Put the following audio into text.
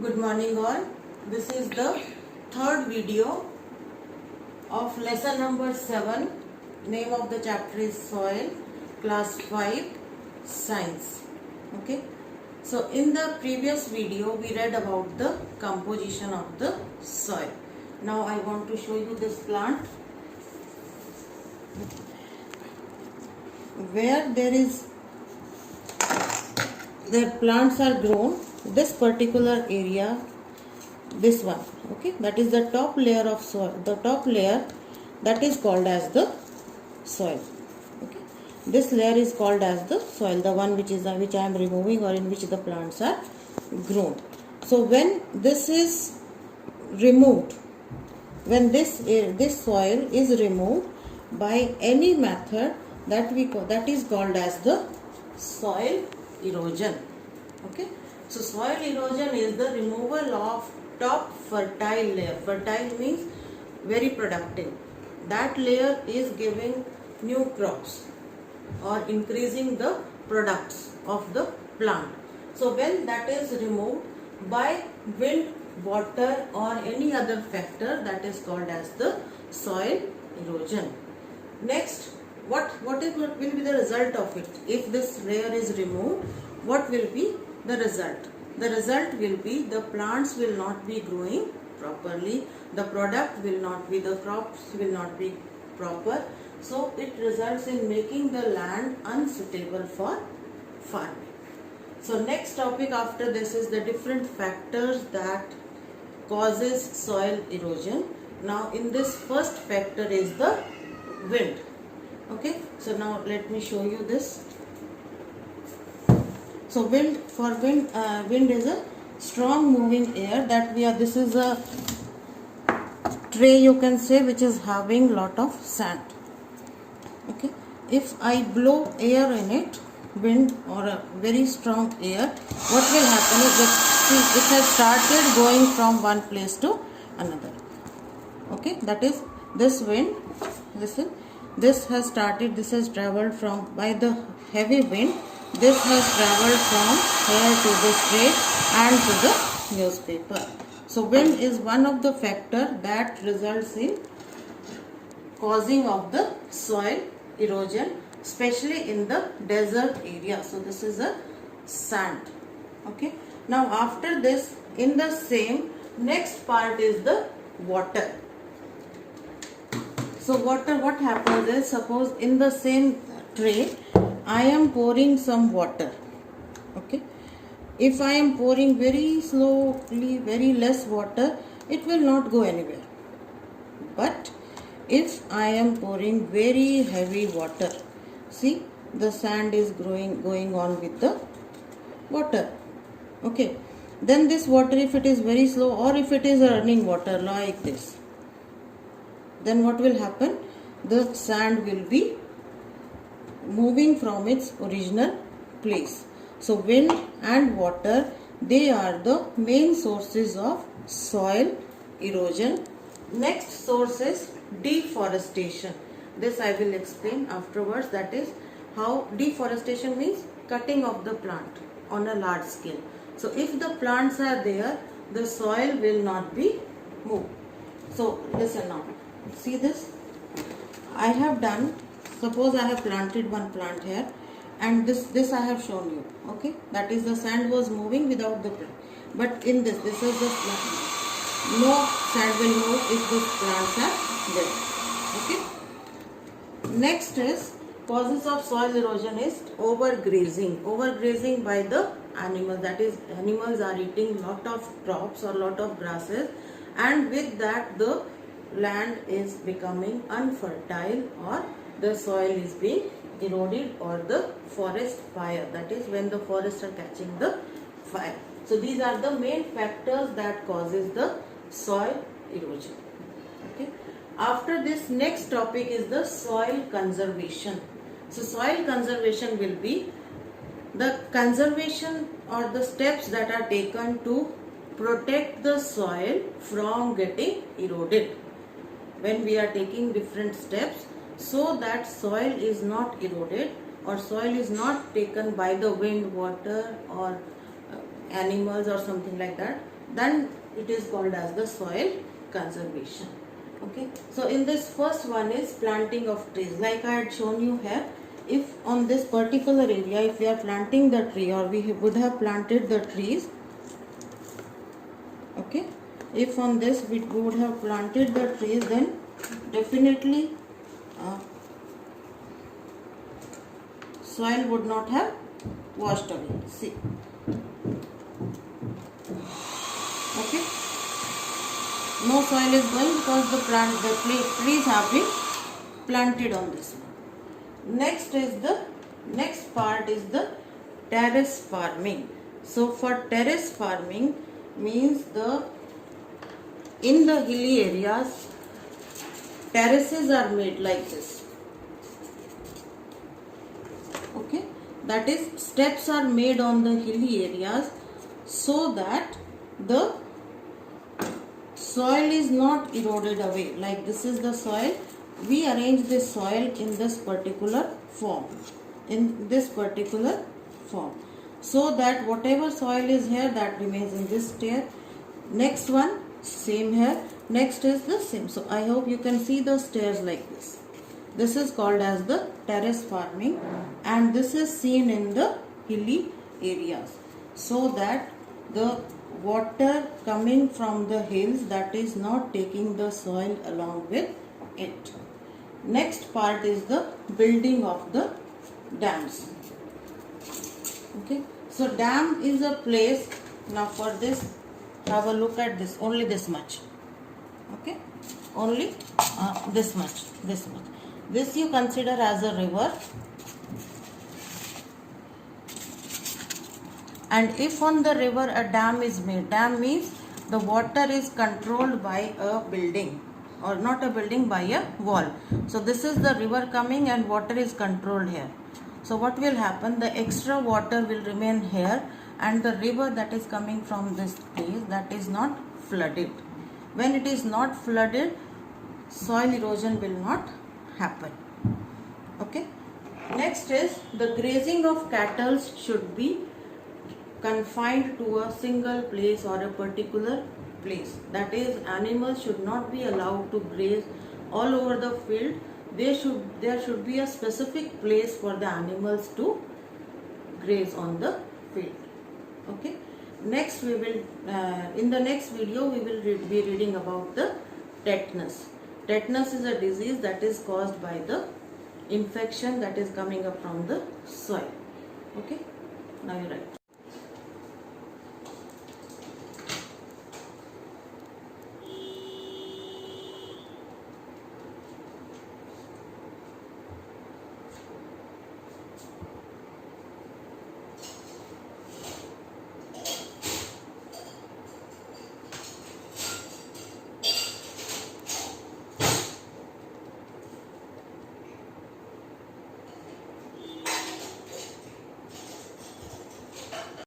Good morning all. This is the third video of lesson number 7. Name of the chapter is Soil, class 5, Science. Okay. So in the previous video we read about the composition of the soil. Now I want to show you this plant where the plants are grown. This particular area, this one, okay, that is the top layer of soil. The top layer, that is called as the soil. Okay, this layer is called as the soil, the one which I am removing or in which the plants are grown. So when this is removed, when this soil is removed by any method, that is called as the soil erosion. Okay, so soil erosion is the removal of top fertile layer. Fertile means very productive. That layer is giving new crops or increasing the products of the plant. So when that is removed by wind, water or any other factor, that is called as the soil erosion. Next, what will be the result of it? If this layer is removed, what will be the result? The result will be the plants will not be growing properly, the product will not be, the crops will not be proper. So it results in making the land unsuitable for farming. So next topic after this is the different factors that causes soil erosion. Now in this first factor is the wind. Okay, so now let me show you this. So wind is a strong moving air that this is a tray, you can say, which is having lot of sand. Okay, if I blow air in it, wind or a very strong air, what will happen is that it has started going from one place to another. Okay, that is this wind. Listen, this has traveled from, by the heavy wind, this has traveled from here to this tray and to the newspaper. So wind is one of the factor that results in causing of the soil erosion, especially in the desert area. So this is a sand. Okay. Now after this, in the same, next part is the water. So water, what happens is, suppose in the same tray I am pouring some water. Okay, if I am pouring very slowly, very less water, it will not go anywhere. But if I am pouring very heavy water, see, the sand is going on with the water. Okay, then this water, if it is very slow or if it is running water like this, then what will happen? The sand will be moving from its original place. So wind and water, they are the main sources of soil erosion. Next source is deforestation. This I will explain afterwards. That is how deforestation means cutting of the plant on a large scale. So if the plants are there, the soil will not be moved. So listen now. See this? I have done, suppose I have planted one plant here and this I have shown you. Okay, that is the sand was moving without the plant. But in this is the plant. No sand will move if the plants are there. Okay. Next is causes of soil erosion is overgrazing. Overgrazing by the animals. That is, animals are eating lot of crops or lot of grasses, and with that the land is becoming unfertile or the soil is being eroded, or the forest fire, that is when the forests are catching the fire. So these are the main factors that causes the soil erosion. Okay. After this, next topic is the soil conservation. So soil conservation will be the conservation or the steps that are taken to protect the soil from getting eroded. When we are taking different steps so that soil is not eroded or soil is not taken by the wind, water or animals or something like that, then it is called as the soil conservation. Okay, so in this first one is planting of trees. Like I had shown you here, if on this particular area, if we are planting the tree, or we would have planted the trees, okay, if on this we would have planted the trees, then definitely soil would not have washed away. See, okay, no soil is going because the trees have been planted on this one. Next part is the terrace farming. So for terrace farming means in the hilly areas, terraces are made like this. Okay, that is, steps are made on the hilly areas so that the soil is not eroded away. Like this is the soil, we arrange this soil in this particular form, so that whatever soil is here, that remains in this stair. Next one, same here. Next is the same. So I hope you can see the stairs like this. This is called as the terrace farming, and this is seen in the hilly areas, so that the water coming from the hills, that is not taking the soil along with it. Next part is the building of the dams. Okay, so dam is a place. Now for this, have a look at this, only this much. Okay, only this much. This you consider as a river, and if on the river a dam is made, dam means the water is controlled by a building, or not a building, by a wall. So this is the river coming and water is controlled here. So what will happen, the extra water will remain here, and the river that is coming from this place, that is not flooded. When it is not flooded, soil erosion will not happen. Okay, next is the grazing of cattle should be confined to a single place or a particular place. That is, animals should not be allowed to graze all over the field. There should be a specific place for the animals to graze on the field. Okay, next we will in the next video we will be reading about the tetanus. Tetanus is a disease that is caused by the infection that is coming up from the soil. Okay, now you write.